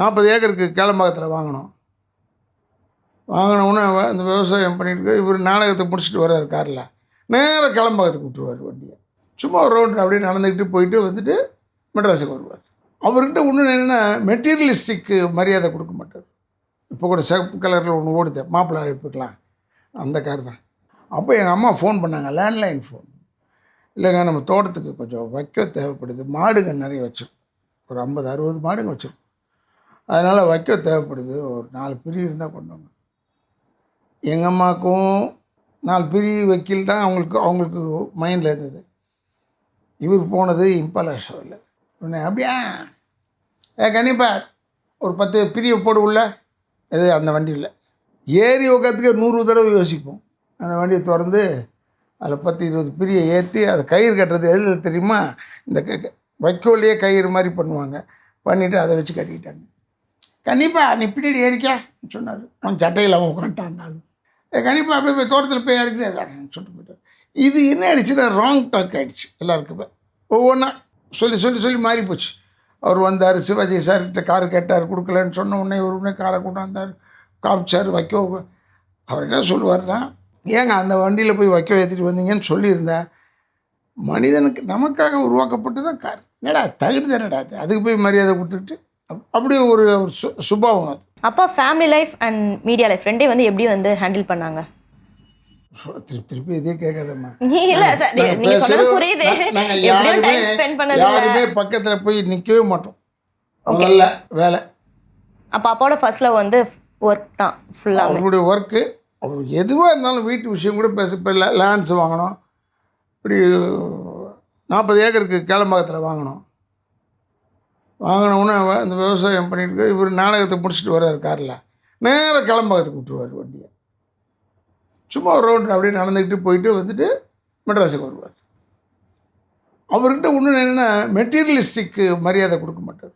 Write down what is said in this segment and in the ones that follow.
40 ஏக்கருக்கு கேளம்பாக்கத்தில் வாங்கினோம். வாங்கினவுடனே அந்த விவசாயம் பண்ணிட்டு இவர் நாடகத்தை முடிச்சுட்டு வர்றாரு காரில். நேராக கேளம்பாக்கத்துக்கு விட்டுருவார் வண்டியை. சும்மா ஒரு ரவுண்டு அப்படியே நடந்துக்கிட்டு போயிட்டு வந்துட்டு மெட்ராஸுக்கு வருவார். அவர்கிட்ட ஒன்று என்னென்னா மெட்டீரியலிஸ்டிக்கு மரியாதை கொடுக்க மாட்டார். இப்போ கூட சிவப்பு கலரில் ஒன்று ஓடுது, மாப்பிள்ளை அழைப்புக்கலாம், அந்த கார் தான். அப்போ எங்கள் அம்மா ஃபோன் பண்ணாங்க, லேண்ட்லைன் ஃபோன். இல்லைங்க, நம்ம தோட்டத்துக்கு கொஞ்சம் வைக்க தேவைப்படுது, மாடுங்க நிறைய வச்சிருக்கோம், ஒரு 50-60 மாடுங்க வச்சுருக்கோம், அதனால் வைக்க தேவைப்படுது, ஒரு 4 பிரி இருந்தால் கொண்டு வாங்க. எங்கள் அம்மாவுக்கும் 4 பிரி வக்கீல் தான் அவங்களுக்கு மைண்டில் இருந்தது. இவர் போனது இம்பாலா ஷோவில். உடனே அப்படியா கண்டிப்பாக ஒரு 10 பிரிவை போடு உள்ள எது அந்த வண்டியில் ஏறி உட்காந்துக்க 100 தடவை யோசிப்போம். அந்த வண்டியை திறந்து அதில் 10-20 பிரியை ஏற்றி அதை கயிறு கட்டுறது எதில் தெரியுமா, இந்த வைக்கோல்லையே கயிறு மாதிரி பண்ணுவாங்க, பண்ணிவிட்டு அதை வச்சு கட்டிக்கிட்டாங்க. கண்டிப்பாக நீ பின்னாடி ஏறிக்கா சொன்னார். அவன் சட்டையில் அவன் உட்காந்துட்டான். கண்டிப்பாக அப்படியே போய் தோட்டத்தில் போய் இறக்குறேன் சொல்லிட்டு போயிட்டார். இது என்ன ஆயிடுச்சுன்னா ராங் டாக் ஆகிடுச்சு எல்லாருக்குமே. ஒவ்வொன்றா சொல்லி மாறி போச்சு. அவர் வந்தார், சிவாஜி சார்கிட்ட காரு கேட்டார், கொடுக்கலன்னு சொன்ன உடனே உடனே காரை கொண்டாந்தார், காமிச்சார் வைக்க. அவர் என்ன சொல்லுவார்னா, ஏங்க அந்த வண்டியில் போய் வைக்க ஏற்றிட்டு வந்தீங்கன்னு சொல்லியிருந்தேன். மனிதனுக்கு நமக்காக உருவாக்கப்பட்டு தான் கார், என்னடா தகுதி தானடா அது, அதுக்கு போய் மரியாதை கொடுத்துக்கிட்டு அப்படியே ஒரு சுபாவம் அது. அப்பா family life and media life ரெண்டே வந்து எப்படி வந்து ஹேண்டில் பண்ணாங்க? திருப்பி இதே கேட்காதம்மா. யாருமே பக்கத்தில் போய் நிற்கவே மாட்டோம். முதல்ல வேலை. அப்போ அப்பாவோட ஃபர்ஸ்ட் லவ் வந்து ஒர்க் தான் ஃபுல்லாக. அவருடைய ஒர்க்கு, அவர் எதுவாக இருந்தாலும் வீட்டு விஷயம் கூட பேச. இப்போ லேண்ட்ஸ் வாங்கினோம், இப்படி 40 ஏக்கருக்கு கேளம்பாக்கத்தில் வாங்கினோம். வாங்கினவுடனே அந்த விவசாயம் பண்ணிட்டு இவர் நாடகத்தை முடிச்சுட்டு வர்றாரு காரில். நேராக கேளம்பாக்கத்துக்கு விட்டுருவார் வண்டியை. சும்மா ஒரு ரவுண்டு அப்படியே நடந்துக்கிட்டு போயிட்டு வந்துட்டு மெட்ராஸுக்கு வருவார். அவர்கிட்ட ஒன்று என்னென்னா மெட்டீரியலிஸ்டிக்கு மரியாதை கொடுக்க மாட்டார்.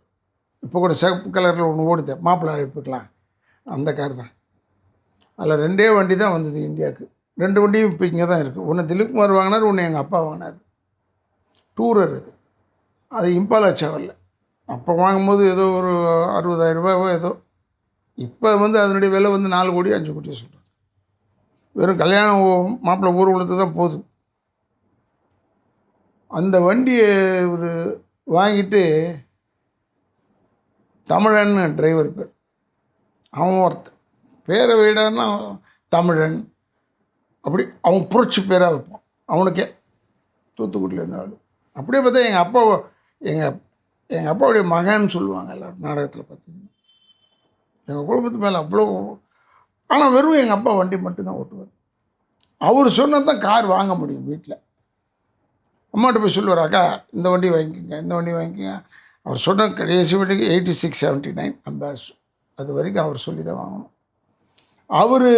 இப்போ கூட சிவப்பு கலரில் ஒன்று ஓடுது, மாப்பிள்ளை அழைப்புக்கலாம், அந்த கார் தான். அதில் 2 வண்டி தான் வந்தது இந்தியாவுக்கு. 2 வண்டியும் இப்போ இங்கே தான் இருக்குது. ஒன்று திலீப்குமார் வாங்கினார், ஒன்று எங்கள் அப்பா வாங்கினார். டூரர் அது இம்பாலா சேவலில். அப்போ வாங்கும்போது ஏதோ ஒரு 60,000 ரூபாவோ ஏதோ. இப்போ வந்து அதனுடைய விலை வந்து 4 கோடி 5 கோடி சொல்கிறார். வெறும் கல்யாணம் மாப்பிள்ளை ஊர்வலத்துக்கு தான் போகுது. அந்த வண்டியை ஒரு வாங்கிட்டு தமிழன் டிரைவர் பேர், அவன் ஒருத்தன் பேரை விடான்னா தமிழன், அப்படி அவன் புரட்சி பேராக வைப்பான். அவனுக்கே தூத்துக்குடியில் இருந்தாலும் அப்படியே பார்த்தா எங்கள் அப்பாவுடைய மகன் சொல்லுவாங்க எல்லோரும் நாடகத்தில் பார்த்தீங்கன்னா. எங்கள் குடும்பத்து மேலே அவ்வளோ. ஆனால் வெறும் எங்கள் அப்பா வண்டி மட்டும்தான் ஓட்டுவார். அவர் சொன்னது தான் கார் வாங்க முடியும் வீட்டில். அம்மாட்ட போய் சொல்லுவார், அக்கா இந்த வண்டி வாங்கிக்கோங்க, இந்த வண்டி வாங்கிக்கோங்க. அவர் சொன்ன கடைசி வண்டிக்கு 86-79 அம்பாசிடர், அது வரைக்கும் அவர் சொல்லி தான் வாங்கணும். அவர்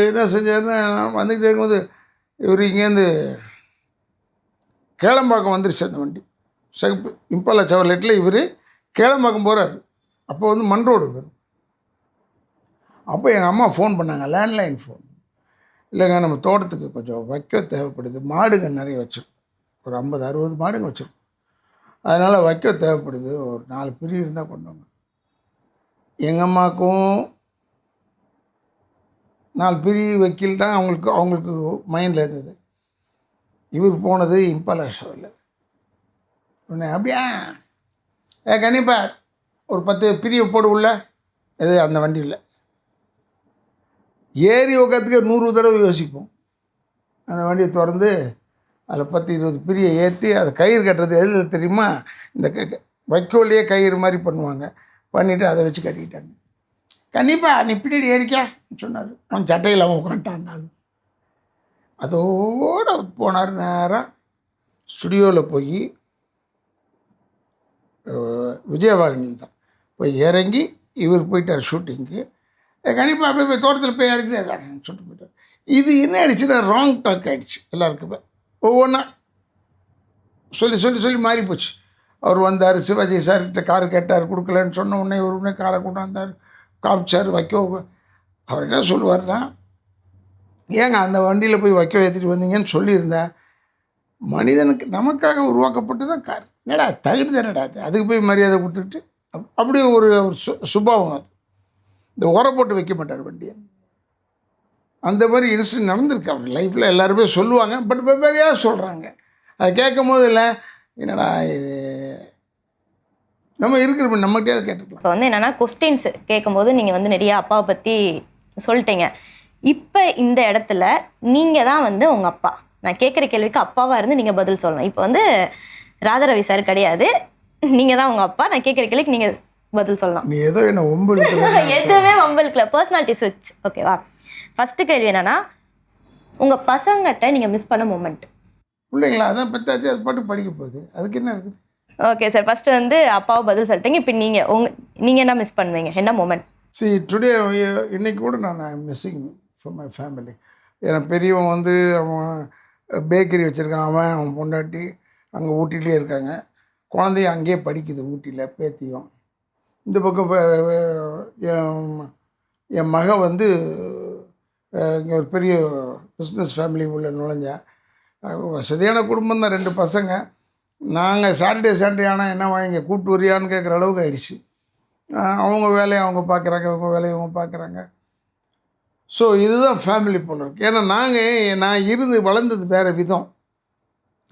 என்ன செஞ்சார்னா, வந்துக்கிட்டே இருக்கும்போது இவர் இங்கேருந்து கேளம்பாக்கம் வந்துருச்சு அந்த வண்டி, சிகப்பு இம்பாலா செவர்லெட்டில். இவர் கேளம்பாக்கம் போகிறார். அப்போ வந்து மண் ரோடு வரும். அப்போ எங்கள் அம்மா ஃபோன் பண்ணாங்க, லேண்ட்லைன் ஃபோன். இல்லைங்க, நம்ம தோட்டத்துக்கு கொஞ்சம் வைக்க தேவைப்படுது, மாடுங்க நிறைய வச்சுருக்கோம், ஒரு 50-60 மாடுங்க வச்சுருக்கோம், அதனால் வைக்க தேவைப்படுது, ஒரு 4 பிரி இருந்தால் கொண்டு வாங்க. எங்கள் அம்மாவுக்கும் 4 பிரி வக்கீல் தான் அவங்களுக்கு மைண்டில் இருந்தது. இவர் போனது இம்பாலா ஷோவில். உடனே அப்படியா கண்டிப்பாக ஒரு 10 பிரிவை போடு உள்ள எது அந்த வண்டியில் ஏறி உட்காந்துக்க 100 தடவை யோசிப்போம். அந்த வண்டியை திறந்து அதில் 10-20 பிரியை ஏற்றி அதை கயிறு கட்டுறது எதில் தெரியுமா, இந்த வைக்கோல்லையே கயிறு மாதிரி பண்ணுவாங்க, பண்ணிவிட்டு அதை வச்சு கட்டிக்கிட்டாங்க. கண்டிப்பாக நீ பின்னாடி ஏறிக்கா சொன்னார். அவன் சட்டையில் அவன் உட்காந்துட்டான். அதோடு போனார் நேராக ஸ்டுடியோவில் போய் விஜயவாகினியில் தான் போய் இறங்கி இவர் போயிட்டார் ஷூட்டிங்க்கு. கண்டிப்பாக அப்படியே போய் தோட்டத்தில் போய் இறக்குறேன் சொல்லிட்டு போயிட்டார். இது என்ன ஆயிடுச்சுன்னா ராங் டாக் ஆகிடுச்சு எல்லாருக்குமே. ஒவ்வொன்றா சொல்லி மாறி போச்சு. அவர் வந்தார், சிவாஜி சார்கிட்ட காரு கேட்டார், கொடுக்கலன்னு சொன்ன உடனே உடனே காரை கொண்டாந்தார், காமிச்சார் வைக்க. அவர் என்ன சொல்லுவார்னா, ஏங்க அந்த வண்டியில் போய் வைக்க ஏற்றிட்டு வந்தீங்கன்னு சொல்லியிருந்தேன். மனிதனுக்கு நமக்காக உருவாக்கப்பட்டு தான் கார், என்னடா தகுதி தானடா அது, அதுக்கு போய் மரியாதை கொடுத்துக்கிட்டு அப்படி ஒரு சுபாவம் அது. இந்த ஓரம் போட்டு வைக்க மாட்டார் வண்டியை. அந்த மாதிரி இன்சிடென்ட் நடந்திருக்கு அவர் லைஃப்பில். எல்லாருமே சொல்லுவாங்க, பட் வெவ்வேறையாக சொல்கிறாங்க. அதை கேட்கும் போது இல்லை என்னடா இது நம்ம இருக்கிற நம்மகிட்டே அதை கேட்டுக்கலாம். இப்போ வந்து என்னன்னா கொஸ்டின்ஸ் கேட்கும்போது நீங்கள் வந்து நிறைய அப்பாவை பற்றி சொல்லிட்டீங்க. இப்போ இந்த இடத்துல நீங்கள் தான் வந்து உங்கள் அப்பா, நான் கேட்குற கேள்விக்கு அப்பாவாக இருந்து நீங்கள் பதில் சொல்லணும். இப்போ வந்து ராதாரவி சார் கிடையாது, நீங்கள் தான் உங்கள் அப்பா, நான் கேட்குற கேள்விக்கு நீங்கள் பதில் சொல்லலாம். நீ ஏதோ என்ன ஒம்பளுக்கு எதுவுமே வம்பலுக்குல, பர்சனாலிட்டி ஸ்விட்ச். ஓகேவா? ஃபர்ஸ்ட் கேள்வி என்னன்னா, உங்கள் பசங்கிட்ட நீங்கள் மிஸ் பண்ண மூமெண்ட். பிள்ளைங்களா அதான் பத்தாச்சு, அது பாட்டு படிக்க போகுது, அதுக்கு என்ன இருக்குது. ஓகே சார், ஃபர்ஸ்ட் வந்து அப்பாவை பதில் சொல்லிட்டீங்க. இப்போ நீங்கள் என்ன மிஸ் பண்ணுவீங்க, என்ன மூமெண்ட்? டுடே இன்னைக்கு கூட நான் மிஸ்ஸிங் ஃபார் மை ஃபேமிலி. ஏன்னா பெரியவன் வந்து அவன் பேக்கரி வச்சுருக்கான், அவன் பொண்டாட்டி அங்கே ஊட்டிலே இருக்காங்க, குழந்தைய அங்கேயே படிக்குது ஊட்டியில், பேத்தியும். இந்த பக்கம் என் மக வந்து இங்கே ஒரு பெரிய பிஸ்னஸ் ஃபேமிலி உள்ள நுழைஞ்சா. வசதியான குடும்பம் தான், 2 பசங்க. நாங்கள் சாட்டர்டே சண்டே ஆனால் என்னவா இங்கே கூப்பிட்டு வரியான்னு கேட்குற அளவுக்கு ஆயிடுச்சு. அவங்க வேலையை அவங்க பார்க்குறாங்க, அவங்க வேலையை அவங்க பார்க்குறாங்க. ஸோ இதுதான் ஃபேமிலி போல இருக்குது. ஏன்னா நான் இருந்து வளர்ந்தது வேறு விதம்.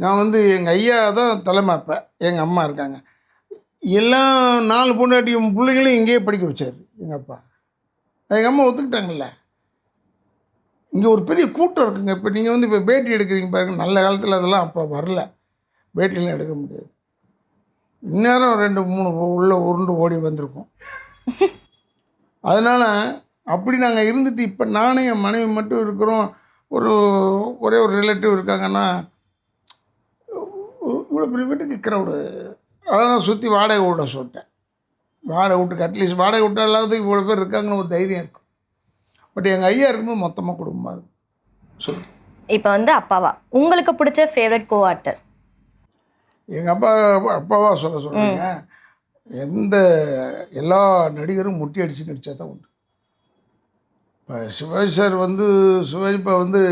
நான் வந்து எங்கள் ஐயா தான் தலைமை. அப்போ எங்கள் அம்மா இருக்காங்க, எல்லாம் 4 பொண்டாட்டியும் பிள்ளைங்களையும் இங்கேயே படிக்க வச்சார் எங்கள் அப்பா. எங்கள் அம்மா ஒத்துக்கிட்டாங்கல்ல. இங்கே ஒரு பெரிய கூட்டம் இருக்குங்க. இப்போ நீங்கள் வந்து இப்போ பேட்டி எடுக்கிறீங்க பாருங்க, நல்ல காலத்தில் அதெல்லாம் அப்போ வரல, பேட்டிலாம் எடுக்க முடியாது. இந்நேரம் 2-3 உள்ள உருண்டு ஓடி வந்திருக்கோம். அதனால் அப்படி நாங்கள் இருந்துட்டு இப்போ நானும் என் மனைவி மட்டும் இருக்கிறோம். ஒரே ஒரு ரிலேட்டிவ் இருக்காங்கன்னா, இவ்வளோ பெரிய வீட்டுக்கு க்ரௌடு. அதான் சுற்றி வாடகை விட சொல்லிட்டேன். வாடகை விட்டுக்கு அட்லீஸ்ட் வாடகை விட்டால் இல்லாத இவ்வளோ பேர் இருக்காங்கன்னு ஒரு தைரியம் இருக்கும். பட் எங்கள் ஐயா இருக்கும்போது மொத்தமாக குடும்பமாக இருக்கும். சொல்லு. இப்போ வந்து அப்பாவா உங்களுக்கு பிடிச்ச ஃபேவரட் கோ ஆக்டர்? எங்கள் அப்பாவா சொல்லுங்க. எல்லா நடிகரும் முட்டி அடித்து நடித்தா தான் உண்டு. இப்போ சிவாஜி சார் வந்து இப்போ வந்து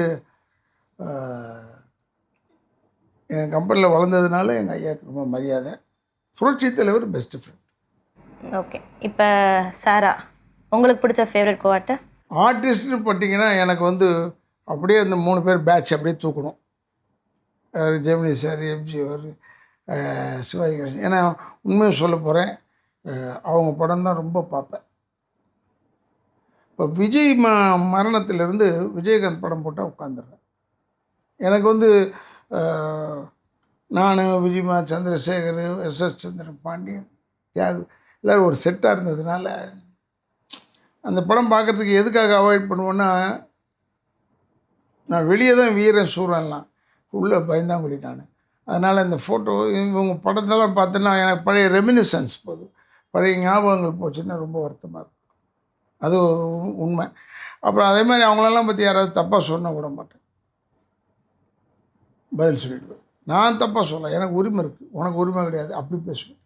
என் கம்பெனியில் வளர்ந்ததுனால எங்கள் ஐயாவுக்கு ரொம்ப மரியாதை. புரட்சி தலைவர் பெஸ்ட் ஃப்ரெண்ட். ஓகே, இப்போ சாரா உங்களுக்கு பிடிச்ச ஃபேவரட் கோ ஆக்டர்? ஆர்டிஸ்ட்னு பார்த்தீங்கன்னா எனக்கு வந்து அப்படியே அந்த 3 பேர் பேட்ச் அப்படியே தூக்கணும். ஜெமினி சார், எம்ஜிஆர், சிவாஜி கணேசன். ஏன்னா உண்மையை சொல்ல போகிறேன், அவங்க படம் தான் ரொம்ப பார்ப்பேன். இப்போ விஜய் மரணத்திலிருந்து விஜயகாந்த் படம் போட்டால் உட்காந்துடுறேன். எனக்கு வந்து நான், விஜயமா, சந்திரசேகர், எஸ்எஸ் சந்திரன், பாண்டியன், தியாகு எல்லோரும் ஒரு செட்டாக இருந்ததுனால அந்த படம் பார்க்குறதுக்கு எதுக்காக அவாய்ட் பண்ணுவேன்னா, நான் வெளியே தான் வீரன் சூரன்லாம், உள்ளே பயந்தாங்குழி நான். அதனால் இந்த ஃபோட்டோ இவங்க படத்தெல்லாம் பார்த்தோன்னா எனக்கு பழைய ரெமினிசன்ஸ் போகுது, பழைய ஞாபகங்கள் போச்சுன்னா ரொம்ப வருத்தமாக இருக்கும். அது உண்மை. அப்புறம் அதே மாதிரி அவங்களெல்லாம் பற்றி யாராவது தப்பாக சொன்ன விட மாட்டேன், பதில் சொல்லிவிடுவேன். நான் தப்பாக சொல்ல, எனக்கு உரிமை இருக்குது, உனக்கு உரிமை கிடையாது, அப்படி பேசுவேன்.